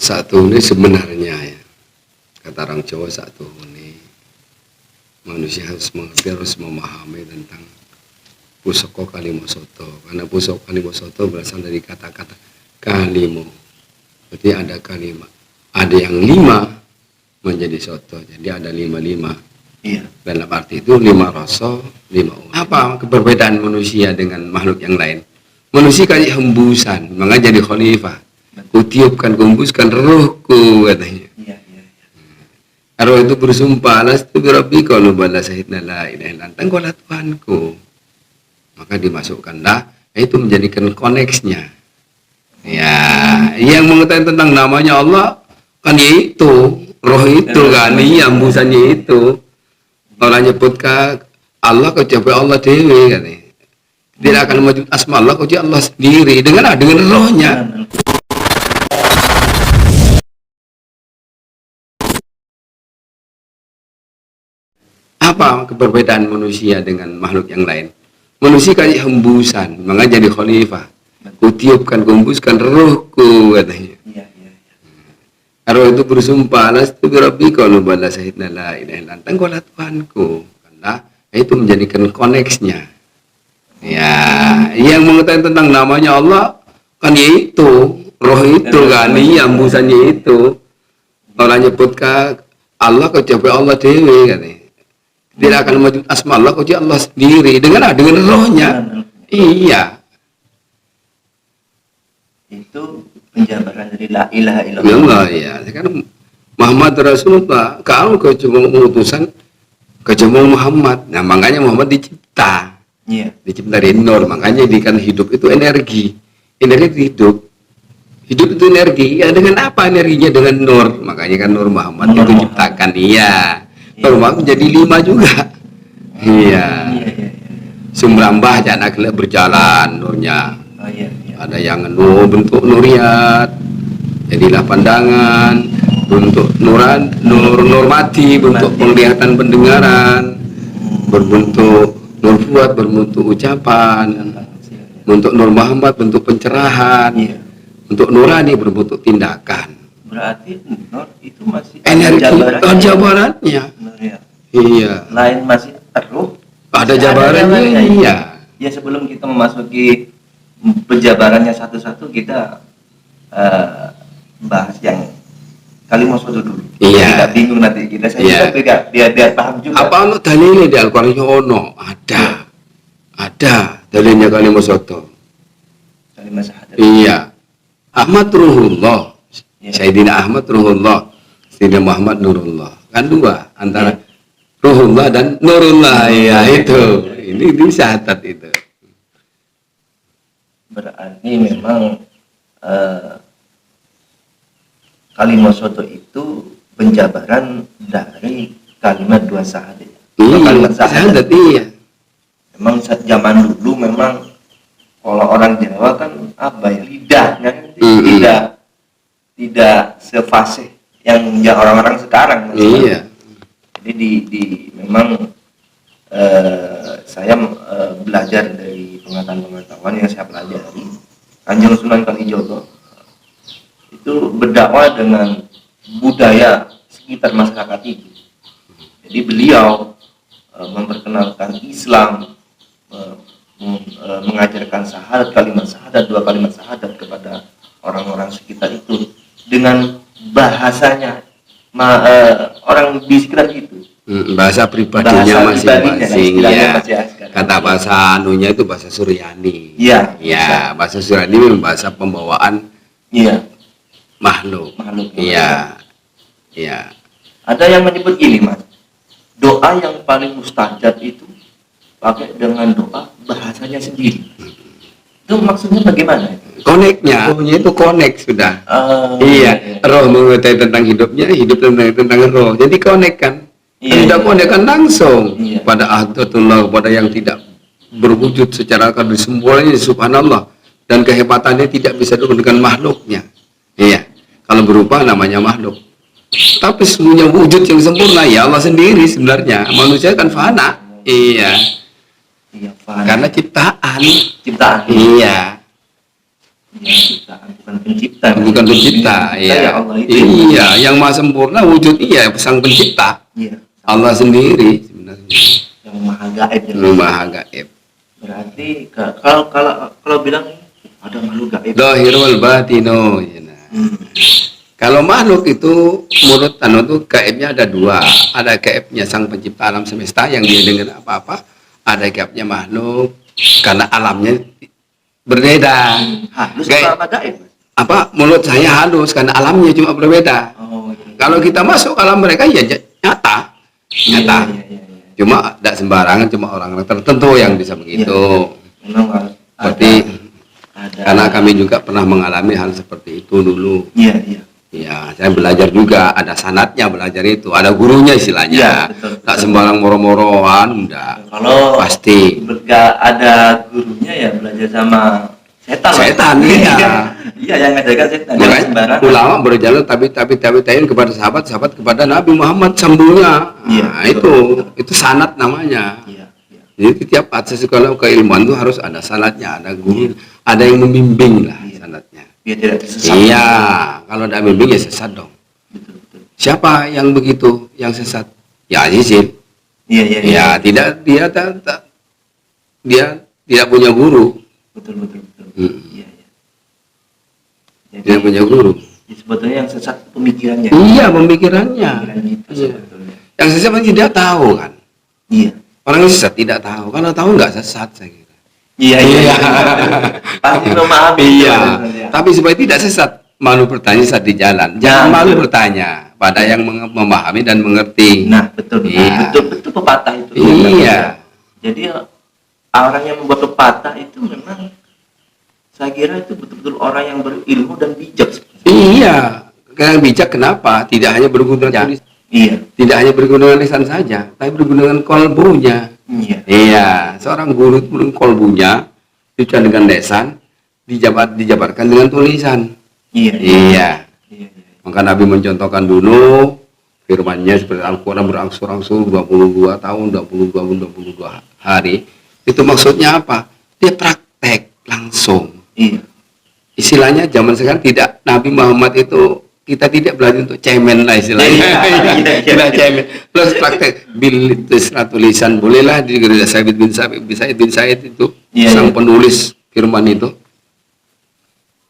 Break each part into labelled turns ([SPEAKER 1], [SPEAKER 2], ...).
[SPEAKER 1] Satu ini sebenarnya ya, kata orang Jawa satu ini manusia harus mengerti, harus memahami tentang pusaka kalimo soto, karena pusaka kalimo soto berasal dari kata-kata kalimo, berarti ada kalimat, ada yang 5 menjadi soto, jadi ada 5. Iya. Dalam arti itu 5 rasa, 5 umat. Apa perbedaan manusia dengan makhluk yang lain? Manusia kayak hembusan, makanya jadi khalifah. Kutiupkan, kuhembuskan rohku, katanya. Iya. Roh itu bersumpah, lastu birabbika lu bala syahidna la ilaha illa anta, engkaulah Tuhanku. Maka dimasukkanlah, itu menjadikan koneksnya. Ya, yang mengetahui tentang namanya Allah kan yaitu roh itu kan, iya hembusannya itu. Orang nyebutkan Allah kau coba Allah dewi katanya. Tidak akan menyebut asma Allah kau Allah sendiri dengan rohnya. Apa perbedaan manusia dengan makhluk yang lain? Manusia kayak hembusan, makanya jadi khalifah. Kutiupkan, kuhembuskan rohku, katanya. Iya. Roh itu bersumpah, lastu birabbika lu bala syahidna la ilaha illa anta, engkaulah Tuhanku. Karena itu menjadikan koneksnya. Ya, yang mengetahui tentang namanya Allah kan yaitu roh itu kan, iya hembusannya itu. Orang nyebutkan Allah kau coba Allah dewi katanya. Tidak akan menyebut asma Allah kau Allah sendiri dengan rohnya. Iya. Itu penjabaran dari la ilaha illallah. Ya, sekarang Muhammad Rasulullah, kalau kau cuma mengutusan kecuma Muhammad. Nah, makanya Muhammad dicipta. Iya. Dicipta dari nur, makanya jadikan hidup itu energi. Energi hidup. Hidup itu energi. Ya, dengan apa energinya? Dengan nur. Makanya kan nur Muhammad itu diciptakan. Iya. Nur Muhammad jadi 5 juga. Iya. Sumrambah jangan berjalan nurnya. Ada yang bentuk nuriyat, jadilah pandangan, bentuk nur mati, bentuk penglihatan pendengaran, berbentuk nur fuad, berbentuk ucapan, bentuk nur Muhammad, bentuk pencerahan, untuk nurani berbentuk tindakan. Berarti nur itu masih energi, jabarannya. Iya. Lain masih ruh. Ada jabarannya, iya. Ya, sebelum kita memasuki penjabarannya satu-satu, kita bahas yang kalimo soto dulu. Iya. Tidak bingung nanti kita biar paham juga. Apa ono dalilnya di Al-Qur'an? Ono, ada dalilnya kalimo soto. Kalimo syahadat. Iya. Ahmad Ruhullah. Sayyidina Ahmad Ruhullah. Sayyidina Muhammad Nurullah. Kan 2 antara Ruhullah dan Nurullah. Ya itu. Ini disyahadat itu. Berarti memang kalimo soto itu penjabaran dari kalimat 2 syahadat. Kalimat syahadat, iya. Memang zaman dulu memang kalau orang Jawa kan apa ya, lidahnya tidak sefasih yang orang-orang sekarang. Iya. Jadi memang saya belajar dari pengetahuan yang saya pelajari. Kanjeng Sunan Kalijogo itu berdakwah dengan budaya sekitar masyarakat itu. Jadi beliau memperkenalkan Islam, mengajarkan syahadat, kalimat syahadat, 2 kalimat syahadat kepada orang-orang sekitar itu dengan bahasanya orang di sekitar itu. Bahasa pribadinya masing-masing ya. Kata bahasa anunya itu bahasa Suryani. Iya. Ya, bahasa Suryani memang bahasa pembawaan. Iya. Makhluk. Iya. Iya. Ada yang menyebut ini, Mas. Doa yang paling mustajab itu pakai dengan doa bahasanya sendiri. Itu maksudnya bagaimana? Koneknya, itu konek sudah. Iya. Roh mengetahui tentang hidupnya, hidup tentang roh. Jadi konek kan. Tidak konekkan langsung pada ahdatullah, pada yang tidak berwujud secara akal sempurna, subhanallah, dan kehebatannya tidak bisa dengan makhluknya. Iya, kalau berubah namanya makhluk, tapi semuanya wujud yang sempurna ya Allah sendiri sebenarnya. Manusia kan fana. Iya, fana. Karena ciptaan. Iya.
[SPEAKER 2] Ya, ciptaan, bukan pencipta.
[SPEAKER 1] Bukan pencipta,
[SPEAKER 2] iya.
[SPEAKER 1] ya.
[SPEAKER 2] Allah itu.
[SPEAKER 1] Iya, yang maha sempurna wujud iya sang pencipta.
[SPEAKER 2] Iya.
[SPEAKER 1] Allah sendiri sebenarnya.
[SPEAKER 2] Yang maha gaib.
[SPEAKER 1] Yang maha gaib.
[SPEAKER 2] Berarti kalau bilang ada makhluk gaib.
[SPEAKER 1] Zahirul batino. Ya, nah. Kalau makhluk itu menurut Tano itu gaibnya ada dua. Ada gaibnya sang pencipta alam semesta yang dia dengan apa-apa. Ada gaibnya makhluk karena alamnya berbeda.
[SPEAKER 2] Halus apa gaib?
[SPEAKER 1] Apa menurut saya halus karena alamnya cuma berbeda.
[SPEAKER 2] Oh, iya.
[SPEAKER 1] Kalau kita masuk alam mereka ya nyata. Nyata.
[SPEAKER 2] Iya.
[SPEAKER 1] Cuma tidak sembarangan, cuma orang-orang tertentu yang bisa begitu.
[SPEAKER 2] Memang
[SPEAKER 1] seperti
[SPEAKER 2] ada.
[SPEAKER 1] Karena kami juga pernah mengalami hal seperti itu dulu.
[SPEAKER 2] Iya.
[SPEAKER 1] Ya, saya belajar juga, ada sanatnya belajar itu, ada gurunya istilahnya.
[SPEAKER 2] Ya, betul.
[SPEAKER 1] Tak sembarang moro-moroan, enggak.
[SPEAKER 2] Kalau
[SPEAKER 1] pasti
[SPEAKER 2] nggak ada gurunya ya belajar sama setan.
[SPEAKER 1] Setan, iya.
[SPEAKER 2] Iya, yang ngajarkan setan.
[SPEAKER 1] Makanya ulama berjalan tapi kepada sahabat kepada Nabi Muhammad sambungnya.
[SPEAKER 2] Iya,
[SPEAKER 1] Nah,
[SPEAKER 2] betul.
[SPEAKER 1] itu sanat namanya.
[SPEAKER 2] Iya.
[SPEAKER 1] Jadi tiap akses sekolah keilmuan itu harus ada sanatnya, ada guru, ada yang membimbing lah sanatnya.
[SPEAKER 2] Biar tidak tersesat.
[SPEAKER 1] Iya, kalau tidak membimbing ya sesat dong.
[SPEAKER 2] Betul.
[SPEAKER 1] Siapa yang begitu, yang sesat? Ya Azizin.
[SPEAKER 2] Iya.
[SPEAKER 1] Ya, dia tidak punya guru.
[SPEAKER 2] Betul. Iya. Jadi,
[SPEAKER 1] Tidak punya guru.
[SPEAKER 2] sebetulnya yang sesat pemikirannya.
[SPEAKER 1] Iya, pemikirannya.
[SPEAKER 2] Pemikiran kita sebetulnya.
[SPEAKER 1] Yang sesat kan tidak tahu kan.
[SPEAKER 2] Iya.
[SPEAKER 1] Orang yang sesat tidak tahu. Kalau tahu nggak sesat saya kira.
[SPEAKER 2] Iya. Pasti memahami.
[SPEAKER 1] Iya. Tapi supaya tidak sesat, malu bertanya saat di jalan. Jangan malu bertanya pada yang memahami dan mengerti.
[SPEAKER 2] Nah, betul.
[SPEAKER 1] Iya.
[SPEAKER 2] Betul pepatah itu.
[SPEAKER 1] Iya.
[SPEAKER 2] Jadi orang yang membuat pepatah itu memang saya kira itu betul-betul orang yang berilmu dan bijak.
[SPEAKER 1] Iya. Yang bijak kenapa? Tidak hanya berguna dengan tulisan.
[SPEAKER 2] Iya.
[SPEAKER 1] Tidak hanya berguna dengan lisan saja, tapi berguna dengan kolbunya. Iya. Seorang guru itu dengan kolbunya, diucapkan dengan lisan, dijabarkan dengan tulisan. Iya. Maka Nabi mencontohkan dulu firman-Nya seperti Al-Quran berangsur-angsur 22 tahun, 22 hari. Itu maksudnya apa? Dia praktek langsung.
[SPEAKER 2] Iya.
[SPEAKER 1] Istilahnya zaman sekarang tidak, Nabi Muhammad itu kita tidak belajar untuk cemen lah istilahnya. Iya. Cemen. Plus praktek bil tulisan bolehlah di gereja Said bin Said itu sang penulis firman itu.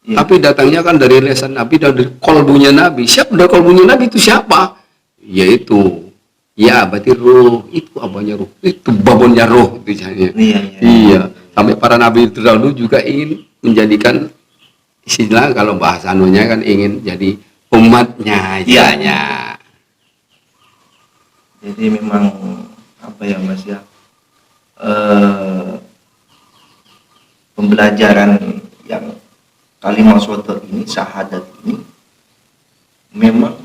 [SPEAKER 1] Iya. Tapi datangnya kan dari lisan Nabi, dari kolbunya Nabi. Siapa dari kolbunya Nabi itu siapa? Yaitu berarti ruh. Itu abahnya ruh. Itu babonnya ruh itu jadinya. Iya. Sampai para nabi terdahulu juga ingin menjadikan istilah, kalau bahasa anunya kan ingin jadi umatnya istilahnya.
[SPEAKER 2] Jadi memang apa ya Mas ya? Pembelajaran yang kalimat syahadat ini, syahadat ini memang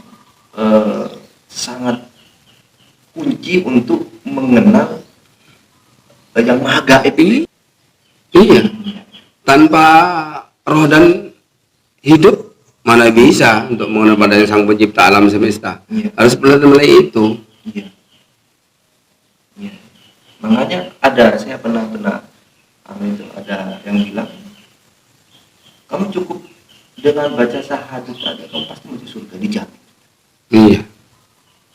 [SPEAKER 2] sangat kunci untuk mengenal yang maha gaib ini.
[SPEAKER 1] Iya. Tanpa roh dan hidup mana bisa untuk mengenal pada sang pencipta alam semesta. Harus belajar mulai itu.
[SPEAKER 2] Iya. Makanya saya pernah ada yang bilang, kamu cukup dengan baca syahadat aja kamu pasti masuk surga, dijamin. Iya.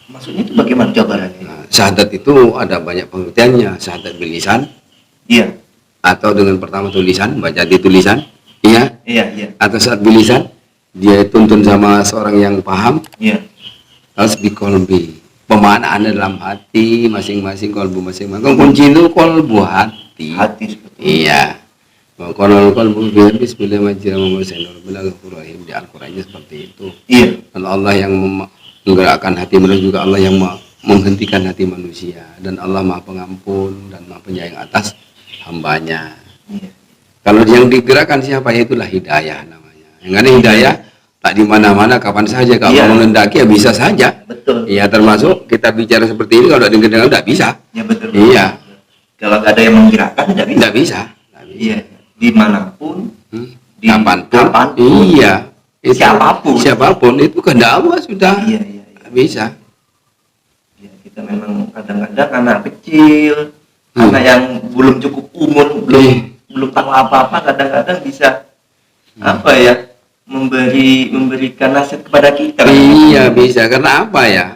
[SPEAKER 2] Maksudnya itu bagaimana jabarannya?
[SPEAKER 1] Nah, syahadat itu ada banyak pengertiannya. Syahadat bilisan.
[SPEAKER 2] Iya.
[SPEAKER 1] Atau dengan pertama tulisan, baca di tulisan. Iya. Atau saat bilisan, dia tuntun sama seorang yang paham.
[SPEAKER 2] Iya.
[SPEAKER 1] Harus bikolbi. Pemaknaan dalam hati masing-masing, kolbu masing-masing. Kunci itu kolbu hati. Iya. Kolbu bismillahirrahmanirrahim di Al-Qur'annya seperti itu.
[SPEAKER 2] Iya.
[SPEAKER 1] Dan Allah yang menggerakkan hati manusia, juga Allah yang menghentikan hati manusia, dan Allah Maha Pengampun dan Maha Penyayang atas hambanya.
[SPEAKER 2] Iya.
[SPEAKER 1] Kalau yang digerakkan siapa, itulah hidayah namanya. Yang ada hidayah tak di mana-mana kapan saja, kalau menghendaki ya bisa saja.
[SPEAKER 2] Betul.
[SPEAKER 1] Iya, termasuk kita bicara seperti ini kalau digerakkan tidak bisa.
[SPEAKER 2] Ya betul.
[SPEAKER 1] Iya.
[SPEAKER 2] Kalau nggak ada yang menggerakkan tidak bisa. Iya. Dimanapun,
[SPEAKER 1] kapanpun. Iya. Siapapun itu kehendak Allah sudah.
[SPEAKER 2] Iya.
[SPEAKER 1] Bisa.
[SPEAKER 2] Ya, kita memang kadang-kadang anak kecil, anak yang belum cukup umur, belum tahu apa-apa, kadang-kadang bisa apa ya, memberikan nasihat kepada kita.
[SPEAKER 1] Iya bisa, karena apa ya?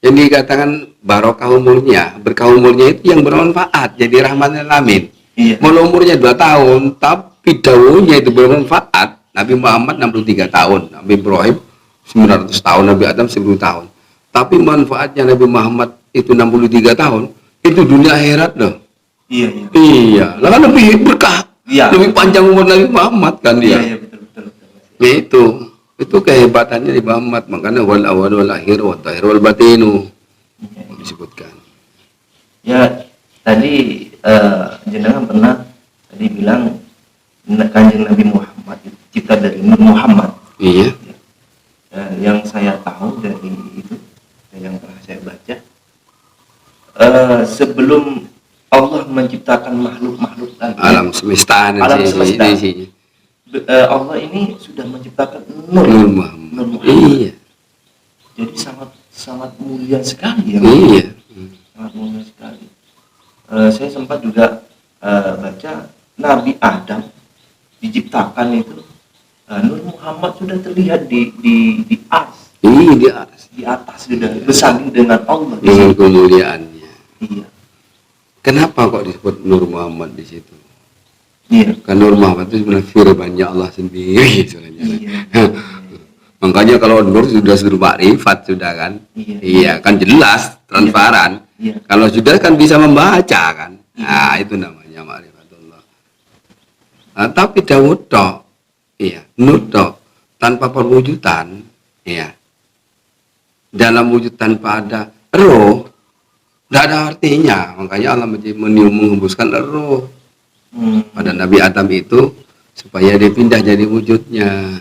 [SPEAKER 1] Yang dikatakan barokah umurnya, berkah umurnya itu yang bermanfaat, jadi rahmatan lil alamin.
[SPEAKER 2] Iya.
[SPEAKER 1] Walau umurnya 2 tahun, tapi daunnya itu bermanfaat. Nabi Muhammad 63 tahun, Nabi Ibrahim 900 tahun, Nabi Adam 1000 tahun. Tapi manfaatnya Nabi Muhammad itu 63 tahun, itu dunia akhirat loh.
[SPEAKER 2] Iya, iya.
[SPEAKER 1] Iya, lah kan lebih berkah.
[SPEAKER 2] Iya.
[SPEAKER 1] Lebih panjang umur Nabi Muhammad kan dia.
[SPEAKER 2] Iya, betul.
[SPEAKER 1] Itu kehebatannya Nabi Muhammad, makanya wal awal wal akhir wal tahir wal batinu disebutkan.
[SPEAKER 2] Ya, tadi jenengan pernah tadi bilang Kanjeng Nabi Muhammad cipta dari Nur Muhammad.
[SPEAKER 1] Iya.
[SPEAKER 2] Yang saya tahu dari itu, yang pernah saya baca, sebelum Allah menciptakan makhluk-makhluk tadi,
[SPEAKER 1] Alam semesta,
[SPEAKER 2] Allah ini sudah menciptakan Nur Muhammad.
[SPEAKER 1] Iya.
[SPEAKER 2] Jadi sangat mulia sekali ya.
[SPEAKER 1] Iya.
[SPEAKER 2] Sangat mulia sekali. Saya sempat juga baca Nabi Adam diciptakan itu, Nur Muhammad sudah terlihat di ars.
[SPEAKER 1] Iya, di atas.
[SPEAKER 2] Di atas sudah bersanding dengan Allah.
[SPEAKER 1] Dengan kemuliaannya.
[SPEAKER 2] Iya.
[SPEAKER 1] Kenapa kok disebut Nur Muhammad di situ?
[SPEAKER 2] Iya.
[SPEAKER 1] Kan Nur Muhammad itu sebenarnya firman-Nya Allah sendiri sebenarnya.
[SPEAKER 2] Iya.
[SPEAKER 1] Makanya kalau Nur sudah makrifat sudah kan?
[SPEAKER 2] Iya.
[SPEAKER 1] Iya, kan jelas, transparan.
[SPEAKER 2] Iya.
[SPEAKER 1] Kalau sudah kan bisa membaca kan? Nah, itu namanya makrifatullah. Nah, tapi Dawud tok, iya, Nur tok, tanpa perwujudan, iya. Dalam wujud tanpa ada roh, tidak ada artinya. Makanya Allah menghembuskan roh pada Nabi Adam itu supaya dia pindah jadi wujudnya.